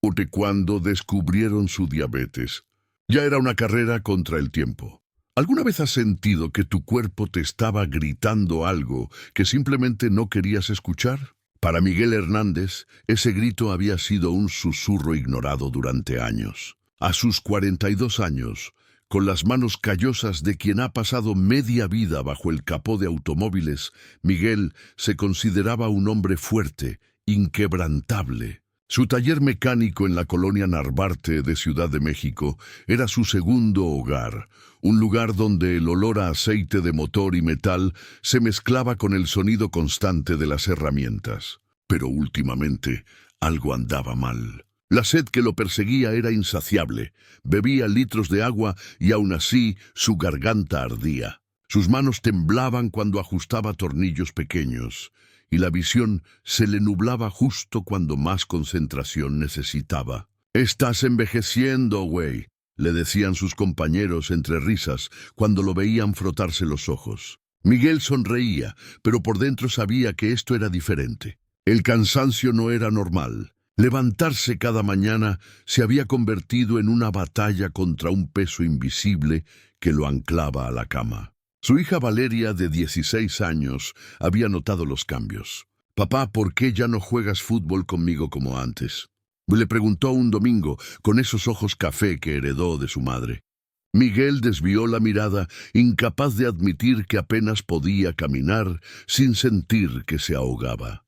o de cuando descubrieron su diabetes. Ya era una carrera contra el tiempo. ¿Alguna vez has sentido que tu cuerpo te estaba gritando algo que simplemente no querías escuchar? Para Miguel Hernández, ese grito había sido un susurro ignorado durante años. A sus 42 años, con las manos callosas de quien ha pasado media vida bajo el capó de automóviles, Miguel se consideraba un hombre fuerte, inquebrantable. Su taller mecánico en la colonia Narvarte de Ciudad de México era su segundo hogar, un lugar donde el olor a aceite de motor y metal se mezclaba con el sonido constante de las herramientas. Pero últimamente algo andaba mal. La sed que lo perseguía era insaciable. Bebía litros de agua y aún así su garganta ardía. Sus manos temblaban cuando ajustaba tornillos pequeños, y la visión se le nublaba justo cuando más concentración necesitaba. «Estás envejeciendo, güey», le decían sus compañeros entre risas cuando lo veían frotarse los ojos. Miguel sonreía, pero por dentro sabía que esto era diferente. El cansancio no era normal. Levantarse cada mañana se había convertido en una batalla contra un peso invisible que lo anclaba a la cama. Su hija Valeria, de 16 años, había notado los cambios. «Papá, ¿por qué ya no juegas fútbol conmigo como antes?», le preguntó un domingo, con esos ojos café que heredó de su madre. Miguel desvió la mirada, incapaz de admitir que apenas podía caminar sin sentir que se ahogaba.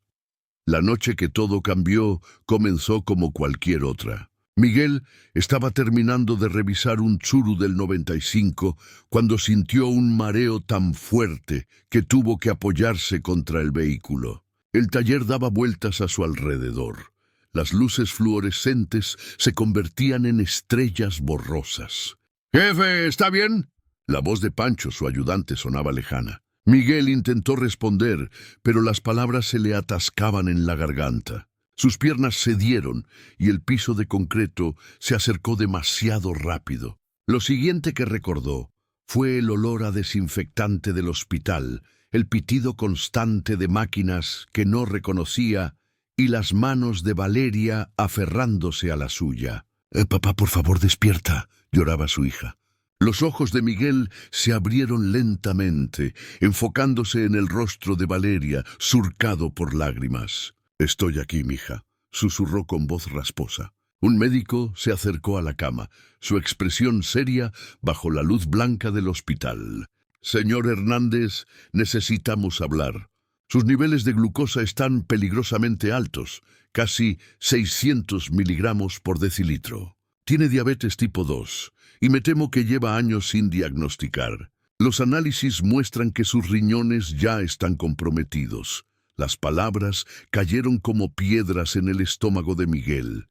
La noche que todo cambió comenzó como cualquier otra. Miguel estaba terminando de revisar un Tsuru del 95 cuando sintió un mareo tan fuerte que tuvo que apoyarse contra el vehículo. El taller daba vueltas a su alrededor. Las luces fluorescentes se convertían en estrellas borrosas. «Jefe, ¿está bien?». La voz de Pancho, su ayudante, sonaba lejana. Miguel intentó responder, pero las palabras se le atascaban en la garganta. Sus piernas cedieron y el piso de concreto se acercó demasiado rápido. Lo siguiente que recordó fue el olor a desinfectante del hospital, el pitido constante de máquinas que no reconocía y las manos de Valeria aferrándose a la suya. «Papá, por favor, despierta», lloraba su hija. Los ojos de Miguel se abrieron lentamente, enfocándose en el rostro de Valeria, surcado por lágrimas. «Estoy aquí, mija», susurró con voz rasposa. Un médico se acercó a la cama, su expresión seria bajo la luz blanca del hospital. «Señor Hernández, necesitamos hablar. Sus niveles de glucosa están peligrosamente altos, casi 600 miligramos por decilitro. Tiene diabetes tipo 2, y me temo que lleva años sin diagnosticar. Los análisis muestran que sus riñones ya están comprometidos». Las palabras cayeron como piedras en el estómago de Miguel.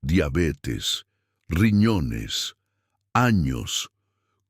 Diabetes, riñones, años.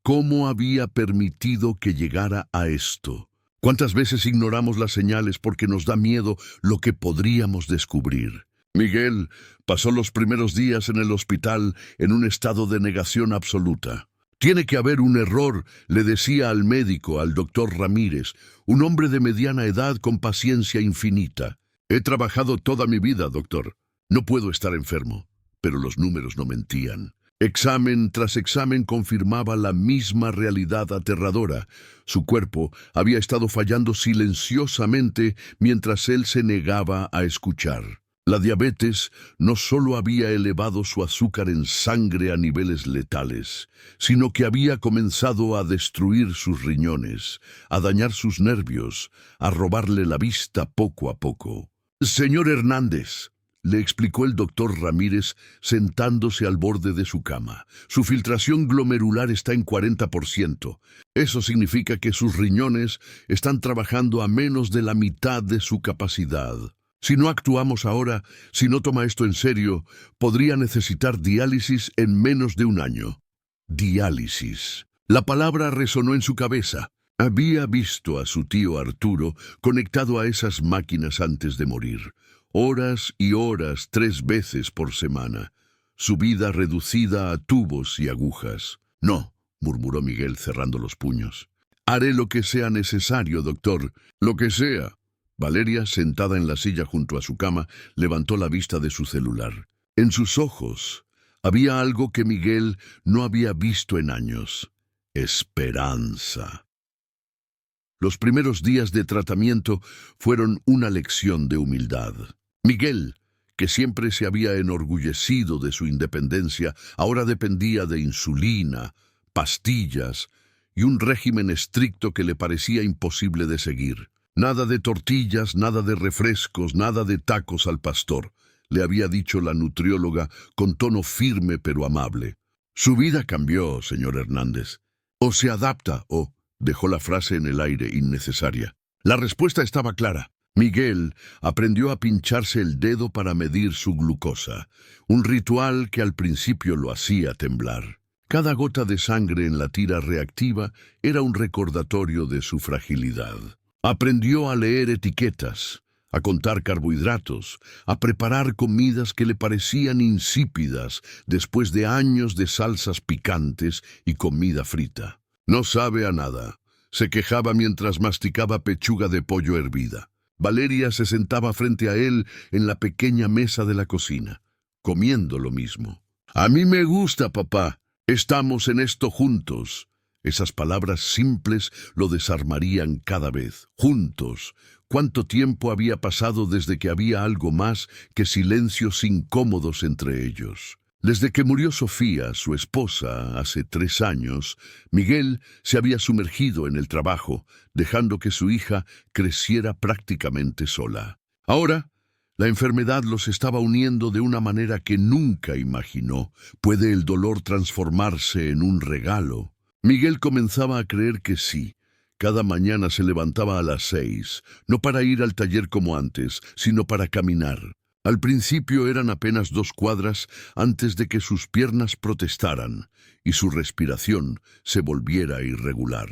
¿Cómo había permitido que llegara a esto? ¿Cuántas veces ignoramos las señales porque nos da miedo lo que podríamos descubrir? Miguel pasó los primeros días en el hospital en un estado de negación absoluta. «Tiene que haber un error», le decía al médico, al doctor Ramírez, un hombre de mediana edad con paciencia infinita. «He trabajado toda mi vida, doctor. No puedo estar enfermo». Pero los números no mentían. Examen tras examen confirmaba la misma realidad aterradora. Su cuerpo había estado fallando silenciosamente mientras él se negaba a escuchar. La diabetes no solo había elevado su azúcar en sangre a niveles letales, sino que había comenzado a destruir sus riñones, a dañar sus nervios, a robarle la vista poco a poco. «Señor Hernández», le explicó el doctor Ramírez sentándose al borde de su cama, «su filtración glomerular está en 40%. Eso significa que sus riñones están trabajando a menos de la mitad de su capacidad. Si no actuamos ahora, si no toma esto en serio, podría necesitar diálisis en menos de un año». Diálisis. La palabra resonó en su cabeza. Había visto a su tío Arturo conectado a esas máquinas antes de morir. Horas y horas, 3 veces por semana. Su vida reducida a tubos y agujas. «No», murmuró Miguel cerrando los puños. «Haré lo que sea necesario, doctor. Lo que sea». Valeria, sentada en la silla junto a su cama, levantó la vista de su celular. En sus ojos había algo que Miguel no había visto en años: esperanza. Los primeros días de tratamiento fueron una lección de humildad. Miguel, que siempre se había enorgullecido de su independencia, ahora dependía de insulina, pastillas y un régimen estricto que le parecía imposible de seguir. Nada de tortillas, nada de refrescos, nada de tacos al pastor, le había dicho la nutrióloga con tono firme pero amable. Su vida cambió, señor Hernández. O se adapta o... Dejó la frase en el aire, innecesaria. La respuesta estaba clara. Miguel aprendió a pincharse el dedo para medir su glucosa, un ritual que al principio lo hacía temblar. Cada gota de sangre en la tira reactiva era un recordatorio de su fragilidad. Aprendió a leer etiquetas, a contar carbohidratos, a preparar comidas que le parecían insípidas después de años de salsas picantes y comida frita. No sabe a nada, se quejaba mientras masticaba pechuga de pollo hervida. Valeria se sentaba frente a él en la pequeña mesa de la cocina, comiendo lo mismo. «A mí me gusta, papá. Estamos en esto juntos». Esas palabras simples lo desarmarían cada vez. Juntos. ¿Cuánto tiempo había pasado desde que había algo más que silencios incómodos entre ellos? Desde que murió Sofía, su esposa, hace 3 años, Miguel se había sumergido en el trabajo, dejando que su hija creciera prácticamente sola. Ahora, la enfermedad los estaba uniendo de una manera que nunca imaginó. ¿Puede el dolor transformarse en un regalo? Miguel comenzaba a creer que sí. Cada mañana se levantaba a las 6, no para ir al taller como antes, sino para caminar. Al principio eran apenas 2 cuadras antes de que sus piernas protestaran y su respiración se volviera irregular.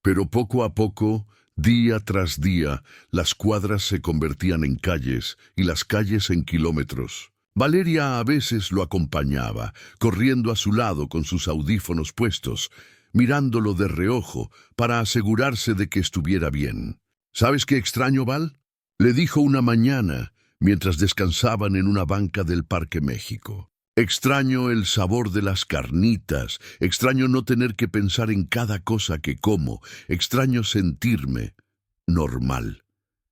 Pero poco a poco, día tras día, las cuadras se convertían en calles y las calles en kilómetros. Valeria a veces lo acompañaba, corriendo a su lado con sus audífonos puestos, mirándolo de reojo para asegurarse de que estuviera bien. «¿Sabes qué extraño, Val?», le dijo una mañana, mientras descansaban en una banca del Parque México. «Extraño el sabor de las carnitas, extraño no tener que pensar en cada cosa que como, extraño sentirme normal».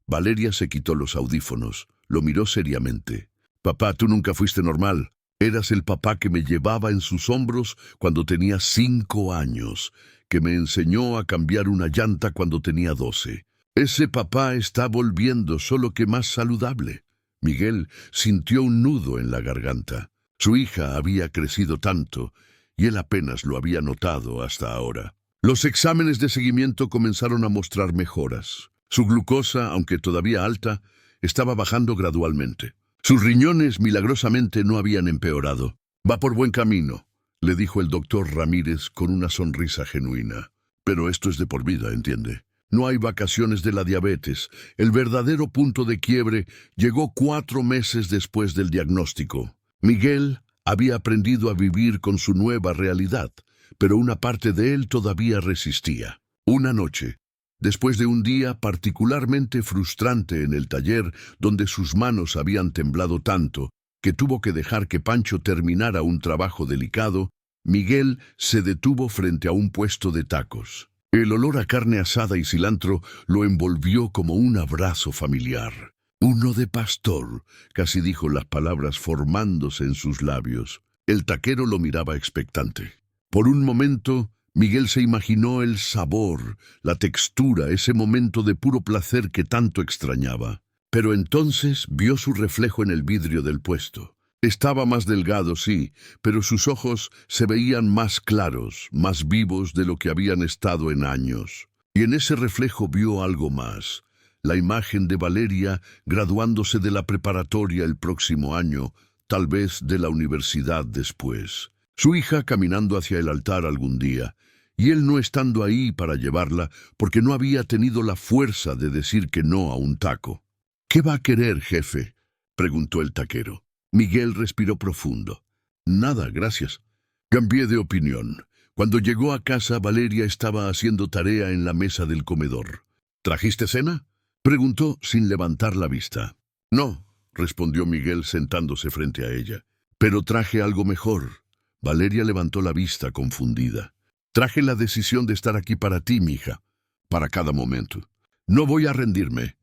Valeria se quitó los audífonos, lo miró seriamente. «Papá, tú nunca fuiste normal. Eras el papá que me llevaba en sus hombros cuando tenía 5 años, que me enseñó a cambiar una llanta cuando tenía 12. Ese papá está volviendo, solo que más saludable». Miguel sintió un nudo en la garganta. Su hija había crecido tanto, y él apenas lo había notado hasta ahora. Los exámenes de seguimiento comenzaron a mostrar mejoras. Su glucosa, aunque todavía alta, estaba bajando gradualmente. Sus riñones milagrosamente no habían empeorado. «Va por buen camino», le dijo el doctor Ramírez con una sonrisa genuina. «Pero esto es de por vida, ¿entiende? No hay vacaciones de la diabetes. El verdadero punto de quiebre llegó 4 meses después del diagnóstico. Miguel había aprendido a vivir con su nueva realidad, pero una parte de él todavía resistía. Una noche, después de un día particularmente frustrante en el taller, donde sus manos habían temblado tanto que tuvo que dejar que Pancho terminara un trabajo delicado, Miguel se detuvo frente a un puesto de tacos. El olor a carne asada y cilantro lo envolvió como un abrazo familiar. «Uno de pastor», casi dijo las palabras formándose en sus labios. El taquero lo miraba expectante. Por un momento, Miguel se imaginó el sabor, la textura, ese momento de puro placer que tanto extrañaba. Pero entonces vio su reflejo en el vidrio del puesto. Estaba más delgado, sí, pero sus ojos se veían más claros, más vivos de lo que habían estado en años. Y en ese reflejo vio algo más: la imagen de Valeria graduándose de la preparatoria el próximo año, tal vez de la universidad después. Su hija caminando hacia el altar algún día, y él no estando ahí para llevarla porque no había tenido la fuerza de decir que no a un taco. «¿Qué va a querer, jefe?», preguntó el taquero. Miguel respiró profundo. «Nada, gracias». Cambié de opinión. Cuando llegó a casa, Valeria estaba haciendo tarea en la mesa del comedor. «¿Trajiste cena?», preguntó sin levantar la vista. «No», respondió Miguel sentándose frente a ella. Pero traje algo mejor. Valeria levantó la vista confundida. Traje la decisión de estar aquí para ti, mija, para cada momento. No voy a rendirme.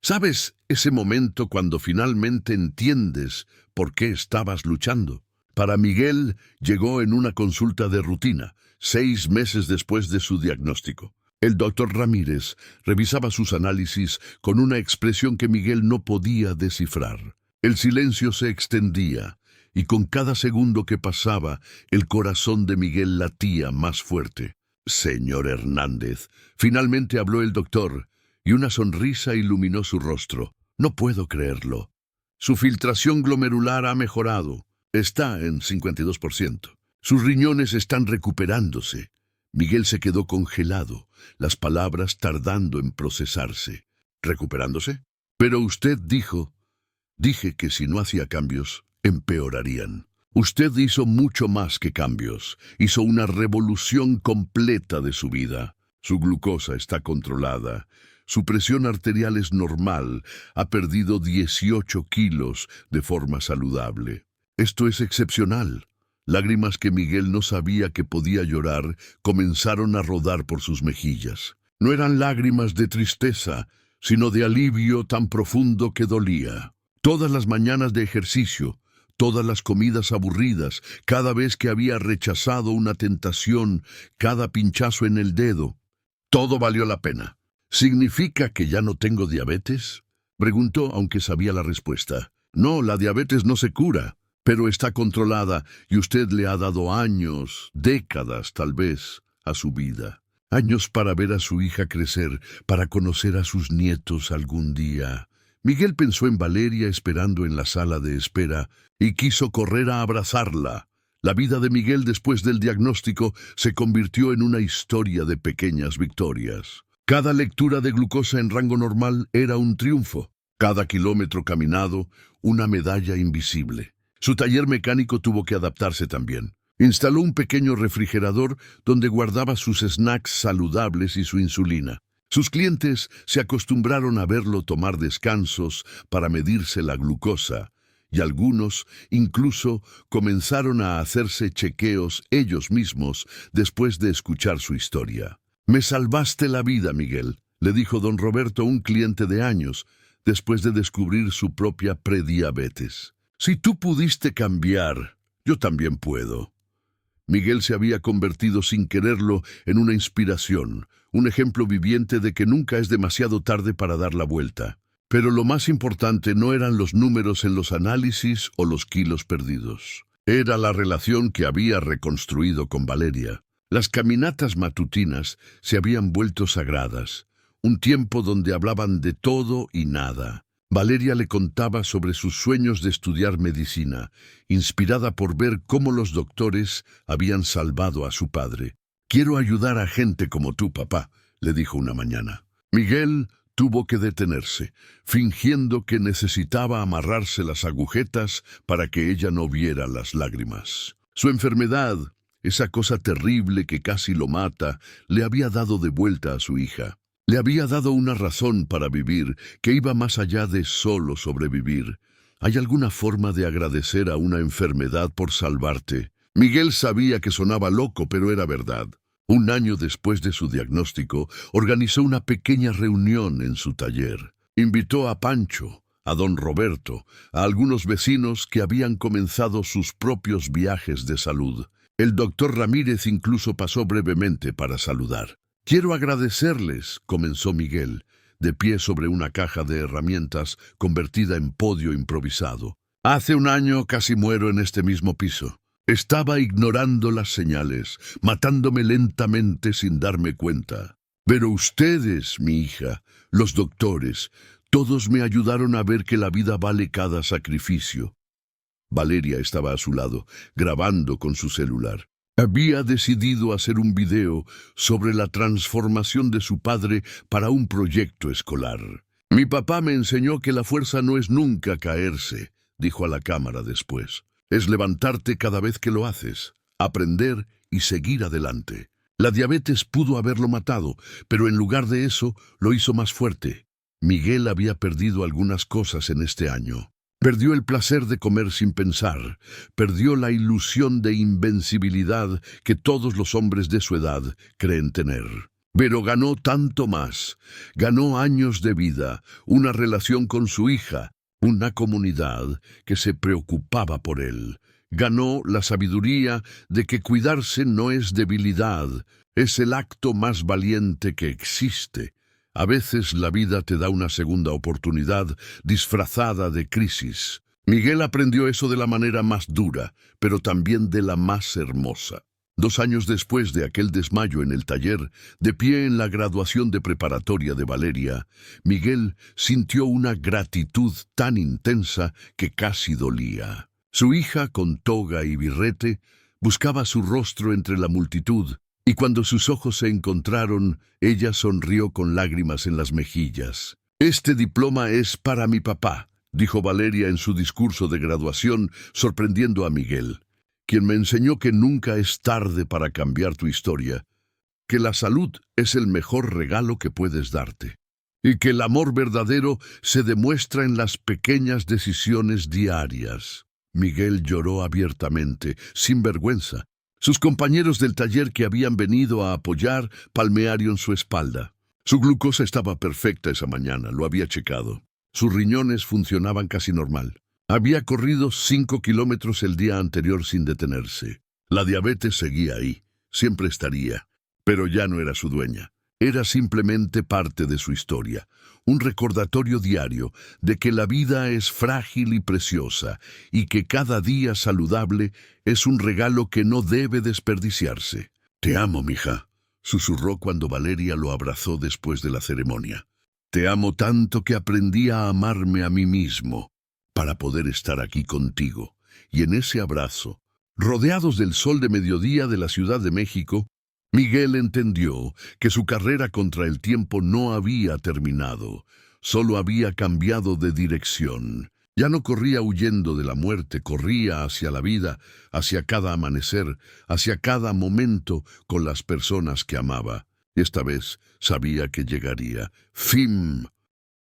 ¿Sabes ese momento cuando finalmente entiendes por qué estabas luchando? Para Miguel llegó en una consulta de rutina, 6 meses después de su diagnóstico. El doctor Ramírez revisaba sus análisis con una expresión que Miguel no podía descifrar. El silencio se extendía, y con cada segundo que pasaba, el corazón de Miguel latía más fuerte. «Señor Hernández», finalmente habló el doctor, y una sonrisa iluminó su rostro. «No puedo creerlo. Su filtración glomerular ha mejorado. Está en 52%. Sus riñones están recuperándose». Miguel se quedó congelado, las palabras tardando en procesarse. ¿Recuperándose? Pero usted dije que si no hacía cambios, empeorarían. Usted hizo mucho más que cambios. Hizo una revolución completa de su vida. Su glucosa está controlada. Su presión arterial es normal. Ha perdido 18 kilos de forma saludable. Esto es excepcional. Lágrimas que Miguel no sabía que podía llorar comenzaron a rodar por sus mejillas. No eran lágrimas de tristeza, sino de alivio tan profundo que dolía. Todas las mañanas de ejercicio, todas las comidas aburridas, cada vez que había rechazado una tentación, cada pinchazo en el dedo, todo valió la pena. ¿Significa que ya no tengo diabetes?, preguntó, aunque sabía la respuesta. No, la diabetes no se cura, pero está controlada y usted le ha dado años, décadas tal vez, a su vida. Años para ver a su hija crecer, para conocer a sus nietos algún día. Miguel pensó en Valeria esperando en la sala de espera y quiso correr a abrazarla. La vida de Miguel después del diagnóstico se convirtió en una historia de pequeñas victorias. Cada lectura de glucosa en rango normal era un triunfo. Cada kilómetro caminado, una medalla invisible. Su taller mecánico tuvo que adaptarse también. Instaló un pequeño refrigerador donde guardaba sus snacks saludables y su insulina. Sus clientes se acostumbraron a verlo tomar descansos para medirse la glucosa, y algunos incluso comenzaron a hacerse chequeos ellos mismos después de escuchar su historia. «Me salvaste la vida, Miguel», le dijo don Roberto, un cliente de años, después de descubrir su propia prediabetes. «Si tú pudiste cambiar, yo también puedo». Miguel se había convertido sin quererlo en una inspiración, un ejemplo viviente de que nunca es demasiado tarde para dar la vuelta. Pero lo más importante no eran los números en los análisis o los kilos perdidos. Era la relación que había reconstruido con Valeria. Las caminatas matutinas se habían vuelto sagradas, un tiempo donde hablaban de todo y nada. Valeria le contaba sobre sus sueños de estudiar medicina, inspirada por ver cómo los doctores habían salvado a su padre. «Quiero ayudar a gente como tú, papá», le dijo una mañana. Miguel tuvo que detenerse, fingiendo que necesitaba amarrarse las agujetas para que ella no viera las lágrimas. Su enfermedad, esa cosa terrible que casi lo mata, le había dado de vuelta a su hija. Le había dado una razón para vivir que iba más allá de solo sobrevivir. ¿Hay alguna forma de agradecer a una enfermedad por salvarte? Miguel sabía que sonaba loco, pero era verdad. Un año después de su diagnóstico, organizó una pequeña reunión en su taller. Invitó a Pancho, a don Roberto, a algunos vecinos que habían comenzado sus propios viajes de salud. El doctor Ramírez incluso pasó brevemente para saludar. «Quiero agradecerles», comenzó Miguel, de pie sobre una caja de herramientas convertida en podio improvisado. «Hace un año casi muero en este mismo piso. Estaba ignorando las señales, matándome lentamente sin darme cuenta. Pero ustedes, mi hija, los doctores, todos me ayudaron a ver que la vida vale cada sacrificio». Valeria estaba a su lado, grabando con su celular. Había decidido hacer un video sobre la transformación de su padre para un proyecto escolar. «Mi papá me enseñó que la fuerza no es nunca caerse», dijo a la cámara después. «Es levantarte cada vez que lo haces, aprender y seguir adelante». La diabetes pudo haberlo matado, pero en lugar de eso lo hizo más fuerte. Miguel había perdido algunas cosas en este año. Perdió el placer de comer sin pensar, perdió la ilusión de invencibilidad que todos los hombres de su edad creen tener. Pero ganó tanto más, ganó años de vida, una relación con su hija, una comunidad que se preocupaba por él. Ganó la sabiduría de que cuidarse no es debilidad, es el acto más valiente que existe. A veces la vida te da una segunda oportunidad disfrazada de crisis. Miguel aprendió eso de la manera más dura, pero también de la más hermosa. 2 años después de aquel desmayo en el taller, de pie en la graduación de preparatoria de Valeria, Miguel sintió una gratitud tan intensa que casi dolía. Su hija, con toga y birrete, buscaba su rostro entre la multitud, y cuando sus ojos se encontraron, ella sonrió con lágrimas en las mejillas. «Este diploma es para mi papá», dijo Valeria en su discurso de graduación, sorprendiendo a Miguel, quien me enseñó que nunca es tarde para cambiar tu historia, que la salud es el mejor regalo que puedes darte, y que el amor verdadero se demuestra en las pequeñas decisiones diarias. Miguel lloró abiertamente, sin vergüenza. Sus compañeros del taller que habían venido a apoyar palmearon su espalda. Su glucosa estaba perfecta esa mañana, lo había checado. Sus riñones funcionaban casi normal. Había corrido 5 kilómetros el día anterior sin detenerse. La diabetes seguía ahí, siempre estaría, pero ya no era su dueña. Era simplemente parte de su historia, un recordatorio diario de que la vida es frágil y preciosa y que cada día saludable es un regalo que no debe desperdiciarse. «Te amo, mija», susurró cuando Valeria lo abrazó después de la ceremonia. «Te amo tanto que aprendí a amarme a mí mismo para poder estar aquí contigo». Y en ese abrazo, rodeados del sol de mediodía de la Ciudad de México, Miguel entendió que su carrera contra el tiempo no había terminado, solo había cambiado de dirección. Ya no corría huyendo de la muerte, corría hacia la vida, hacia cada amanecer, hacia cada momento con las personas que amaba. Esta vez sabía que llegaría. Fin.